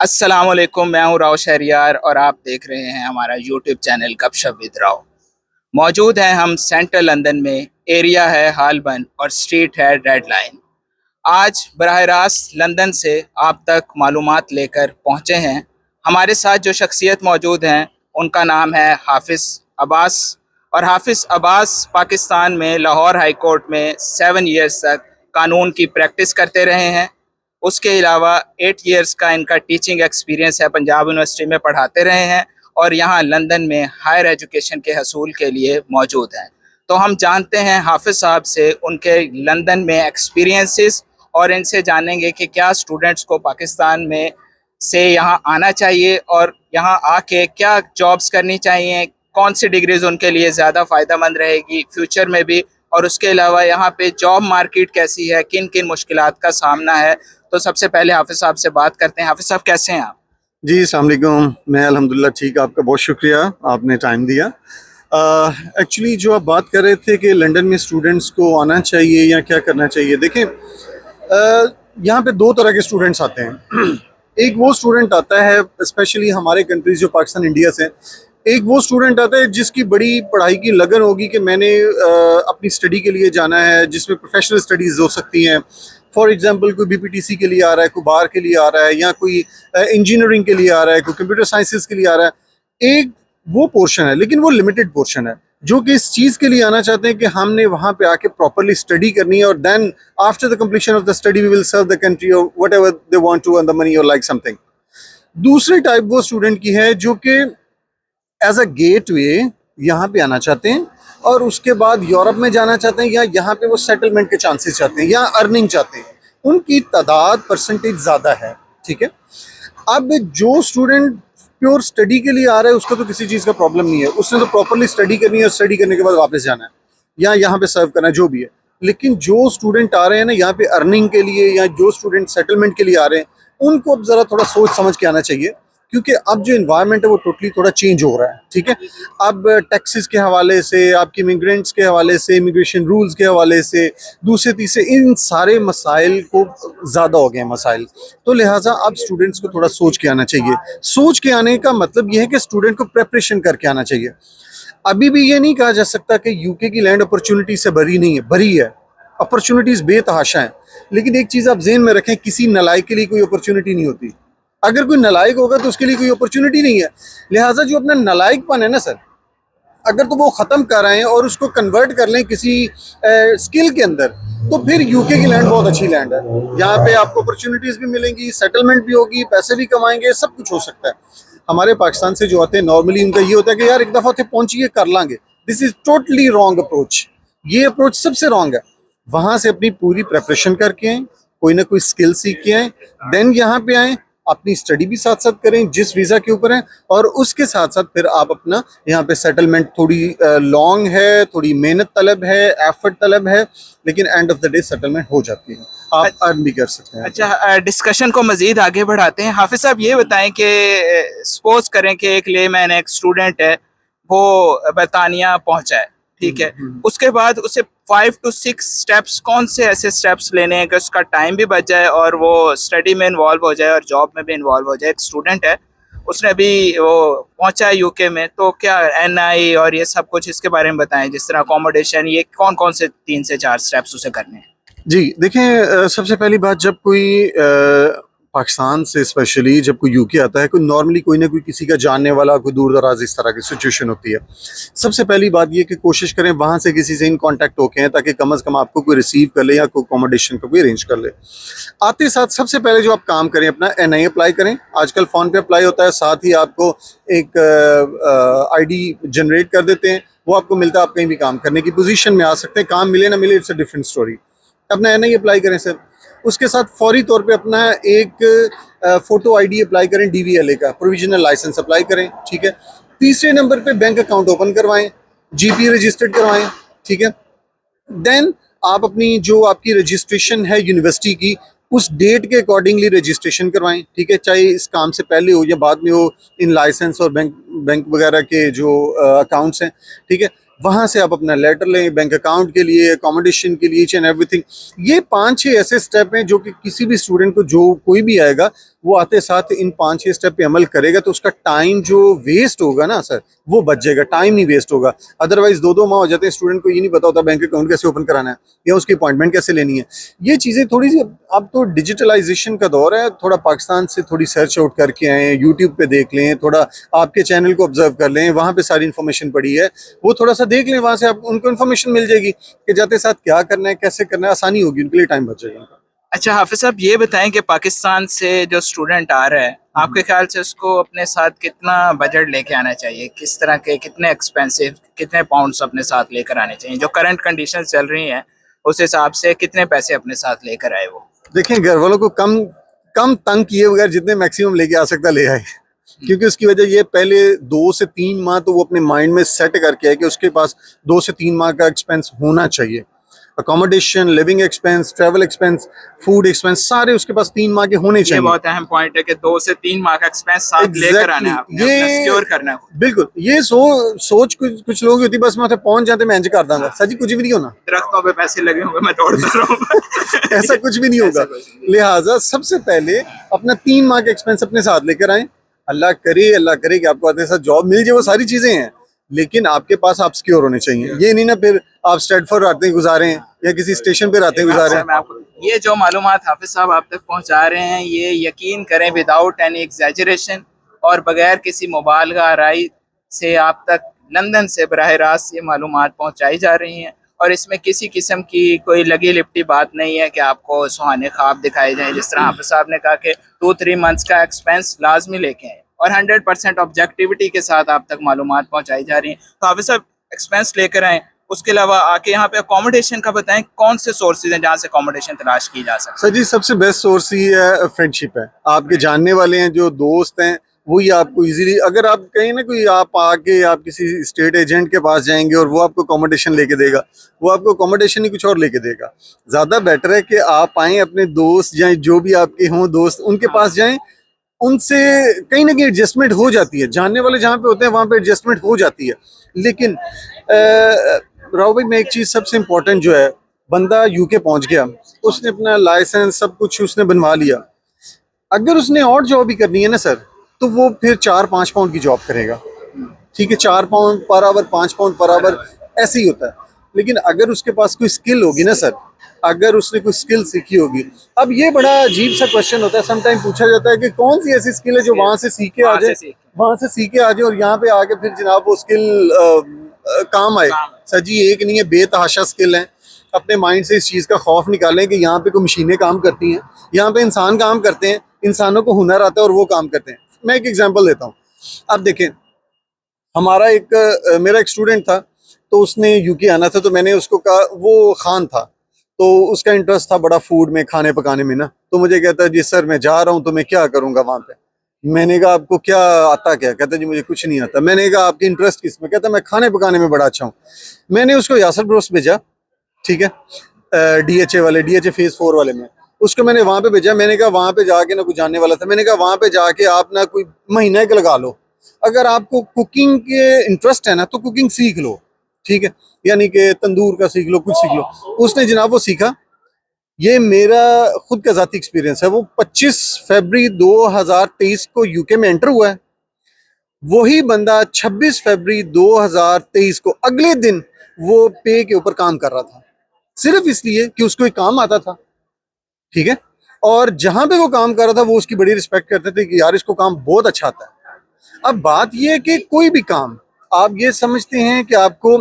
अस्सलामुअलैकुम। मैं हूँ राव शहरियार और आप देख रहे हैं हमारा यूट्यूब चैनल गपशप विद राव। मौजूद हैं हम सेंट्रल लंदन में। एरिया है हालबन और स्ट्रीट है रेड लाइन। आज बराह रास्त लंदन से आप तक मालूमात लेकर पहुँचे हैं। हमारे साथ जो शख्सियत मौजूद हैं उनका नाम है हाफिज़ अब्बास। और हाफिज़ अब्बास पाकिस्तान में लाहौर हाई कोर्ट में 7 ईयर्स तक कानून की प्रैक्टिस करते रहे हैं। उसके अलावा 8 ईयर्स का इनका टीचिंग एक्सपीरियंस है, पंजाब यूनिवर्सिटी में पढ़ाते रहे हैं और यहाँ लंदन में हायर एजुकेशन के हसूल के लिए मौजूद हैं। तो हम जानते हैं हाफिज़ साहब से उनके लंदन में एक्सपीरियंसेस और इनसे जानेंगे कि क्या स्टूडेंट्स को पाकिस्तान में से यहाँ आना चाहिए और यहाँ आके क्या जॉब्स करनी चाहिए, कौन सी डिग्रीज उनके लिए ज़्यादा फ़ायदेमंद रहेगी फ्यूचर में भी, और उसके अलावा यहाँ पे जॉब मार्केट कैसी है, किन किन मुश्किलात का सामना है। तो सबसे पहले हाफिज़ साहब से बात करते हैं। हाफिज़ साहब कैसे हैं आप? जी अस्सलाम वालेकुम। मैं अल्हम्दुलिल्लाह ठीक। आपका बहुत शुक्रिया, आपने टाइम दिया। एक्चुअली जो आप बात कर रहे थे कि लंदन में स्टूडेंट्स को आना चाहिए या क्या करना चाहिए, देखें यहाँ पे दो तरह के स्टूडेंट्स आते हैं। एक वो स्टूडेंट आता है स्पेशली हमारे कंट्रीज जो पाकिस्तान इंडिया से, एक वो स्टूडेंट आता है जिसकी बड़ी पढ़ाई की लगन होगी कि मैंने अपनी स्टडी के लिए जाना है, जिसमें प्रोफेशनल स्टडीज़ हो सकती हैं। फॉर एग्जांपल कोई बीपीटीसी के लिए आ रहा है, कोई बार के लिए आ रहा है, या कोई इंजीनियरिंग के लिए आ रहा है, कोई कंप्यूटर साइंसेज के लिए आ रहा है। एक वो पोर्शन है, लेकिन वो लिमिटेड पोर्शन है जो कि इस चीज़ के लिए आना चाहते हैं कि हमने वहाँ पे आके प्रॉपरली स्टडी करनी है और then after the completion of the study we will serve the country और whatever they want to earn the money और लाइक समथिंग। दूसरी टाइप वो स्टूडेंट की है जो कि एज अ गेट वे यहाँ पे आना चाहते हैं और उसके बाद यूरोप में जाना चाहते हैं, या यहाँ पे वो सेटलमेंट के चांसेस चाहते हैं या अर्निंग चाहते हैं। उनकी तादाद परसेंटेज ज़्यादा है, ठीक है। अब जो स्टूडेंट प्योर स्टडी के लिए आ रहा है उसको तो किसी चीज़ का प्रॉब्लम नहीं है, उसने तो प्रॉपरली स्टडी करनी है और स्टडी करने के बाद वापस जाना है या यहाँ पे सर्व करना है, जो भी है। लेकिन जो स्टूडेंट आ रहे हैं ना यहाँ पे अर्निंग के लिए, या जो स्टूडेंट सेटलमेंट के लिए आ रहे हैं, उनको अब ज़रा थोड़ा सोच समझ के आना चाहिए, क्योंकि अब जो इन्वायरमेंट है वो टोटली थोड़ा चेंज हो रहा है, ठीक है। अब टैक्सेस के हवाले से, आपके इमिग्रेंट्स के हवाले से, इमिग्रेशन रूल्स के हवाले से, दूसरे तीसरे इन सारे मसाइल को ज़्यादा हो गए हैं मसाइल। तो लिहाजा अब स्टूडेंट्स को थोड़ा सोच के आना चाहिए। सोच के आने का मतलब ये है कि स्टूडेंट को प्रेपरेशन करके आना चाहिए। अभी भी ये नहीं कहा जा सकता कि यूके की लैंड अपॉर्चुनिटी से भरी नहीं है, भरी है। अपॉर्चुनिटीज़ बेतहाशा हैं, लेकिन एक चीज़ आप जेहन में रखें, किसी नलायक के लिए कोई अपॉर्चुनिटी नहीं होती। अगर कोई नलायक होगा तो उसके लिए कोई अपॉर्चुनिटी नहीं है। लिहाजा जो अपना नलायकपन है ना सर, अगर तो वो ख़त्म कर आए और उसको कन्वर्ट कर लें किसी स्किल के अंदर, तो फिर यूके की लैंड बहुत अच्छी लैंड है। यहाँ पे आपको अपॉर्चुनिटीज़ भी मिलेंगी, सेटलमेंट भी होगी, पैसे भी कमाएंगे, सब कुछ हो सकता है। हमारे पाकिस्तान से जो आते हैं नॉर्मली उनका ये होता है कि यार एक दफ़ा उसे पहुँचिए, कर लांगे। This is totally wrong approach. ये अप्रोच सबसे रॉन्ग है। वहाँ से अपनी पूरी प्रेपरेशन करके आएँ, कोई ना कोई स्किल सीख के आएँ, देन यहाँ पे आएँ, अपनी स्टडी भी साथ साथ करें जिस वीज़ा के ऊपर है, और उसके साथ साथ फिर आप अपना यहाँ पे सेटलमेंट, थोड़ी लॉन्ग है, थोड़ी मेहनत तलब है, एफर्ट तलब है, लेकिन end of the day settlement हो जाती है, आप अर्न भी कर सकते हैं। अच्छा, डिस्कशन को मजीद आगे बढ़ाते हैं। हाफिज़ साहब ये बताएं कि सपोज करें कि एक लेमैन, एक स्टूडेंट है, वो बरतानिया पहुंचा है, ठीक है। उसके बाद उसे 5 to 6 स्टेप्स, कौन से ऐसे स्टेप्स लेने हैं कि उसका टाइम भी बच जाए और वो स्टडी में इन्वॉल्व हो जाए और जॉब में भी इन्वॉल्व हो जाए। एक स्टूडेंट है, उसने अभी वो पहुंचा है यूके में, तो क्या एनआई और ये सब कुछ इसके बारे में बताएं, जिस तरह अकोमोडेशन, ये कौन कौन से 3 से 4 स्टेप्स उसे करने हैं। जी देखें, सबसे पहली बात, जब कोई पाकिस्तान से स्पेशली जब कोई यूके आता है, कोई नॉर्मली कोई ना कोई किसी का जानने वाला, कोई दूर दराज इस तरह की सिचुएशन होती है। सबसे पहली बात ये कि कोशिश करें वहाँ से किसी से इन कांटेक्ट होके हैं, ताकि कम अज़ कम आपको कोई रिसीव कर ले या कोई अकोमोडेशन का कोई अरेंज कर ले। आते साथ सबसे पहले जो आप काम करें, अपना एनआई अप्लाई करें। आजकल फ़ोन पे अप्लाई होता है, साथ ही आपको एक आईडी जनरेट कर देते हैं, वो आपको मिलता है, आप कहीं भी काम करने की पोजीशन में आ सकते हैं। काम मिले ना मिले, इट्स अ डिफरेंट स्टोरी। अपना एनआई अप्लाई करें सर। उसके साथ फौरी तौर पे अपना एक फ़ोटो आईडी अप्लाई करें, डीवीएलए का प्रोविजनल लाइसेंस अप्लाई करें, ठीक है। तीसरे नंबर पे बैंक अकाउंट ओपन करवाएं, जीपी रजिस्टर्ड करवाएं, ठीक है। देन आप अपनी जो आपकी रजिस्ट्रेशन है यूनिवर्सिटी की, उस डेट के अकॉर्डिंगली रजिस्ट्रेशन करवाएं, ठीक है। चाहे इस काम से पहले हो या बाद में हो, इन लाइसेंस और बैंक बैंक वगैरह के जो अकाउंट्स हैं, ठीक है। वहाँ से आप अपना लेटर लें बैंक अकाउंट के लिए, अकोमोडेशन के लिए, ईच एंड एवरीथिंग। ये 5-6 ऐसे स्टेप हैं जो कि किसी भी स्टूडेंट को, जो कोई भी आएगा वो आते साथ इन 5-6 स्टेप पे अमल करेगा तो उसका टाइम जो वेस्ट होगा ना सर, वो बच जाएगा, टाइम नहीं वेस्ट होगा। अदरवाइज 2-2 माह हो जाते हैं, स्टूडेंट को ये नहीं पता होता बैंक अकाउंट कैसे ओपन कराना है या उसकी अपॉइंटमेंट कैसे लेनी है। ये चीज़ें थोड़ी सी, अब तो डिजिटलाइजेशन का दौर है, थोड़ा पाकिस्तान से थोड़ी सर्च आउट करके आए, यूट्यूब पे देख लें, थोड़ा आपके चैनल को ऑब्जर्व कर लें, वहाँ पे सारी इन्फॉर्मेशन पड़ी है, वो थोड़ा सा देख लें, वहाँ से आप उनको इन्फॉर्मेशन मिल जाएगी कि जाते साथ क्या करना है, कैसे करना है, आसानी होगी, उनके लिए टाइम बच जाएगा उनका। अच्छा हाफिज साहब, ये बताएं कि पाकिस्तान से जो स्टूडेंट आ रहा है, आपके ख्याल से उसको अपने साथ कितना बजट लेके आना चाहिए? किस तरह के, कितने एक्सपेंसिव, कितने पाउंड्स अपने साथ लेकर आने चाहिए? जो करंट कंडीशन चल रही हैं उस हिसाब से कितने पैसे अपने साथ लेकर आए वो? देखें, घर वालों को कम कम तंग किए बगैर जितने मैक्सिमम लेके आ सकता ले आए, क्योंकि उसकी वजह ये, पहले 2 से 3 माह तो वो अपने माइंड में सेट करके है कि उसके पास 2 से 3 माह का एक्सपेंस होना चाहिए। Accommodation, living expense, travel expense, food expense, सारे उसके पास 3 माह के होने ये चाहिए। बहुत अहम पॉइंट है कि 2 से 3 माह का एक्सपेंस साथ लेकर आना है आपने, अपना सिक्योर करना है। बिल्कुल, ये सोच कुछ लोगों की होती है, बस मैं वहाँ पहुंच जाते मैं इंज कर दूंगा। सर जी, कुछ भी नहीं होना, दरख्तों पे पैसे लगे होंगे, मैं तोड़ता रहूंगा। ऐसा कुछ भी नहीं होगा। लिहाजा सबसे पहले अपना 3 माह का एक्सपेंस अपने साथ लेकर आए। अल्लाह करे कि आपको आते साथ जॉब मिल जाए, वो सारी चीजें हैं, लेकिन आपके पास आप सिक्योर होने चाहिए। ये नहीं ना फिर आप स्ट्रेटफोर्ड रातें गुजारें या किसी स्टेशन पे रातें गुजारें। मैं आपको ये जो मालूमात हाफिज साहब आप तक पहुंचा रहे हैं, ये यकीन करें विदाउट एनी एग्जैजरेशन और बगैर किसी मुबालगा आराई से आप तक लंदन से बराह रास्त ये मालूमात पहुंचाई जा रही हैं, और इसमें किसी किस्म की कोई लगी लिपटी बात नहीं है कि आपको सुहाने ख्वाब दिखाए जाएं। जिस तरह हाफिज साहब ने कहा कि 2-3 मंथ्स का एक्सपेंस लाजमी लेके आए, और 100% ऑब्जेक्टिविटी के साथ आप तक मालूमात पहुंचाई जा रही हैं। तो हाफिज साहब एक्सपेंस लेकर आए, उसके अलावा आके यहाँ पे अकोमोडेशन का बताएं, कौन से सोर्सेज हैं जहाँ से अकोमोडेशन तलाश की जा सकती सर जी, सबसे बेस्ट सोर्स ही है फ्रेंडशिप है। आपके जानने वाले हैं, जो दोस्त हैं, वही आपको इजीली, अगर आप कहीं ना कोई आप आके आप किसी स्टेट एजेंट के पास जाएंगे और वो आपको अकोमोडेशन लेके देगा, वो आपको अकोमोडेशन ही कुछ और लेके देगा। ज़्यादा बेटर है कि आप आएँ, अपने दोस्त जाएँ, जो भी आपके हों दोस्त, उनके पास जाएँ, उनसे कहीं ना कहीं एडजस्टमेंट हो जाती है। जानने वाले जहाँ पे होते हैं वहाँ पे एडजस्टमेंट हो जाती है। लेकिन राव भाई, मैं एक चीज़ सबसे इम्पोर्टेंट जो है, बंदा यूके पहुंच गया, उसने अपना लाइसेंस सब कुछ उसने बनवा लिया, अगर उसने और जॉब भी करनी है ना सर, तो वो फिर 4-5 पाउंड की जॉब करेगा। ठीक है, 4 pound per hour, 5 pound per hour, ऐसे ही होता है। लेकिन अगर उसके पास कोई स्किल होगी ना सर, अगर उसने कोई स्किल सीखी होगी, अब ये बड़ा अजीब सा क्वेश्चन होता है, समटाइम पूछा जाता है कि कौन सी ऐसी स्किल है जो वहां से सीख के आ जाए, वहां से सीख के आ जाए और यहाँ पे आके फिर जनाब वो स्किल काम आए। सर जी, एक नहीं है, बेतहाशा स्किल है। अपने माइंड से इस चीज़ का खौफ निकालें कि यहाँ पे कोई मशीनें काम करती हैं, यहाँ पे इंसान काम करते हैं, इंसानों को हुनर आता है और वो काम करते हैं। मैं एक एग्जांपल देता हूँ। अब देखें, हमारा मेरा एक स्टूडेंट था, तो उसने यूके आना था, तो मैंने उसको कहा, वो खान था, तो उसका इंटरेस्ट था बड़ा फूड में, खाने पकाने में ना। तो मुझे कहता है, जी सर मैं जा रहा हूँ तो मैं क्या करूँगा वहाँ पे। मैंने कहा, आपको क्या आता क्या? कहता जी मुझे कुछ नहीं आता। मैंने कहा, आपकी इंटरेस्ट किस में? कहता मैं खाने पकाने में बड़ा अच्छा हूँ। मैंने उसको यासर ब्रोस भेजा, ठीक है, DHA वाले, DHA फेज 4 वाले में उसको मैंने वहाँ पे भेजा। मैंने कहा वहाँ पे जाके ना कुछ जानने वाला था, मैंने कहा वहाँ पे जाके आप ना कोई महीना एक लगा लो, अगर आपको कुकिंग के इंटरेस्ट है ना तो कुकिंग सीख लो, ठीक है, यानी कि तंदूर का सीख लो, कुछ सीख लो। उसने जनाब वो सीखा। ये मेरा खुद का ज़ाती एक्सपीरियंस है। वो 25 फरवरी 2023 को यूके में एंटर हुआ है। वही बंदा 26 फरवरी 2023 को अगले दिन वो पे के ऊपर काम कर रहा था, सिर्फ इसलिए कि उसको एक काम आता था, ठीक है। और जहां पे वो काम कर रहा था, वो उसकी बड़ी रिस्पेक्ट करते थे कि यार इसको काम बहुत अच्छा आता है। अब बात ये है कि कोई भी काम, आप ये समझते हैं कि आपको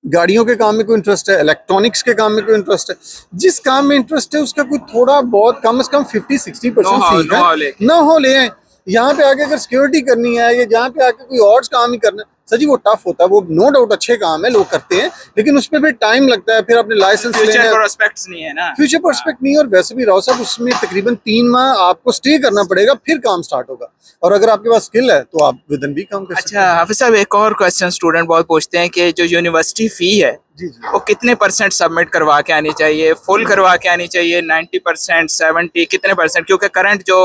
गाड़ियों के काम में कोई इंटरेस्ट है, इलेक्ट्रॉनिक्स के काम में कोई इंटरेस्ट है, जिस काम में इंटरेस्ट है उसका कोई थोड़ा बहुत कम से कम 50-60% सीख है, ना हो ले आए। यहाँ पे आके अगर सिक्योरिटी करनी है या जहाँ पे आके कोई और काम ही करना है, सर जी वो टफ होता है। वो नो डाउट अच्छे काम है, लोग करते हैं, लेकिन उसमें फिर टाइम लगता है, फिर अपने लाइसेंस फ्यूचर प्रोस्पेक्ट्स नहीं है ना, फ्यूचर प्रोस्पेक्ट नहीं है। और वैसे भी राव साहब, उसमें तकरीबन 3 माह आपको स्टे करना पड़ेगा, फिर काम स्टार्ट होगा। और अगर आपके पास स्किल है तो आप विद इन भी काम कर सकते हैं। अच्छा हाफिज साहब, एक और क्वेश्चन स्टूडेंट बहुत पूछते हैं कि जो यूनिवर्सिटी फी है जी जी, वो कितने % सबमिट करवा के आनी चाहिए, फुल करवा के आनी चाहिए, 90%, 70, कितने %? क्योंकि करंट जो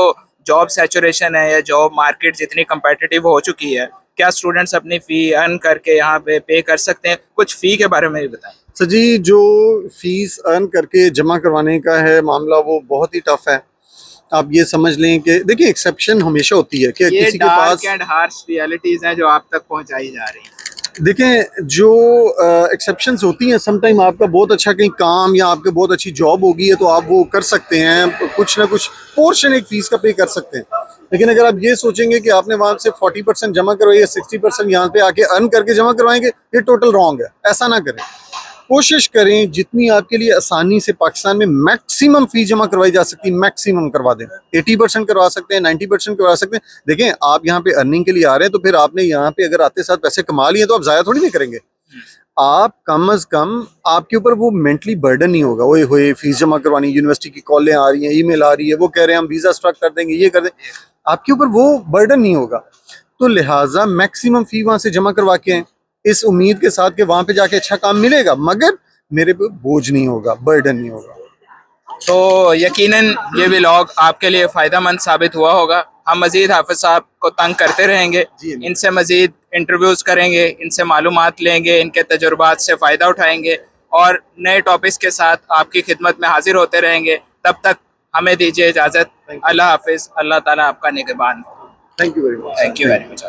जॉब सैचुरेशन है या जॉब मार्केट जितनी कंपेटिटिव हो चुकी है क्या स्टूडेंट्स अपनी फ़ी अर्न करके यहाँ पे कर सकते हैं? कुछ फ़ी के बारे में भी बताएं। सर जी, जो फीस अर्न करके जमा करवाने का है मामला, वो बहुत ही टफ है। आप ये समझ लें कि देखिए, एक्सेप्शन हमेशा होती है कि ये किसी के dark pass, and harsh realities हैं जो आप तक पहुँचाई जा रही हैं। देखें, जो एक्सेप्शंस होती हैं, समटाइम आपका बहुत अच्छा कहीं काम या आपके बहुत अच्छी जॉब होगी है तो आप वो कर सकते हैं, कुछ ना कुछ पोर्शन एक फीस का पे कर सकते हैं। लेकिन अगर आप ये सोचेंगे कि आपने वहाँ से 40% जमा करवाई या 60% यहाँ पे आके अर्न करके जमा करवाएंगे, ये टोटल रॉन्ग है। ऐसा ना करें। कोशिश करें जितनी आपके लिए आसानी से पाकिस्तान में मैक्सिमम फी जमा करवाई जा सकती है, मैक्सिमम करवा दें। 80% करवा सकते हैं, 90% करवा सकते हैं। देखें, आप यहाँ पे अर्निंग के लिए आ रहे हैं तो फिर आपने यहाँ पे अगर आते साथ पैसे कमा लिए तो आप ज़ाया थोड़ी नहीं करेंगे। आप कम अज कम, आपके ऊपर वो मेंटली बर्डन नहीं होगा, ओए होए फीस जमा करवानी, यूनिवर्सिटी की कॉलें आ रही हैं, ईमेल आ रही है, वो कह रहे हैं हम वीज़ा स्ट्रक कर देंगे, ये कर देंगे। आपके ऊपर वो बर्डन नहीं होगा। तो लिहाजा मैक्सिमम फी वहाँ से जमा करवा के आएं, इस उम्मीद के साथ कि वहाँ पे जाके अच्छा काम मिलेगा, मगर मेरे पे बोझ नहीं होगा, बर्डन नहीं होगा। तो यकीनन ये व्लॉग आपके लिए फ़ायदेमंद साबित हुआ होगा। हम मज़ीद हाफ़िज़ साहब को तंग करते रहेंगे, इनसे मज़ीद इंटरव्यूज़ करेंगे, इनसे मालूमात लेंगे, इनके तजुर्बात से फ़ायदा उठाएंगे और नए टॉपिक्स के साथ आपकी खिदमत में हाजिर होते रहेंगे। तब तक हमें दीजिए इजाज़त। अल्लाह हाफ़िज़। अल्लाह ताला आपका निगहबान हो। Thank you very much. Thank you very much.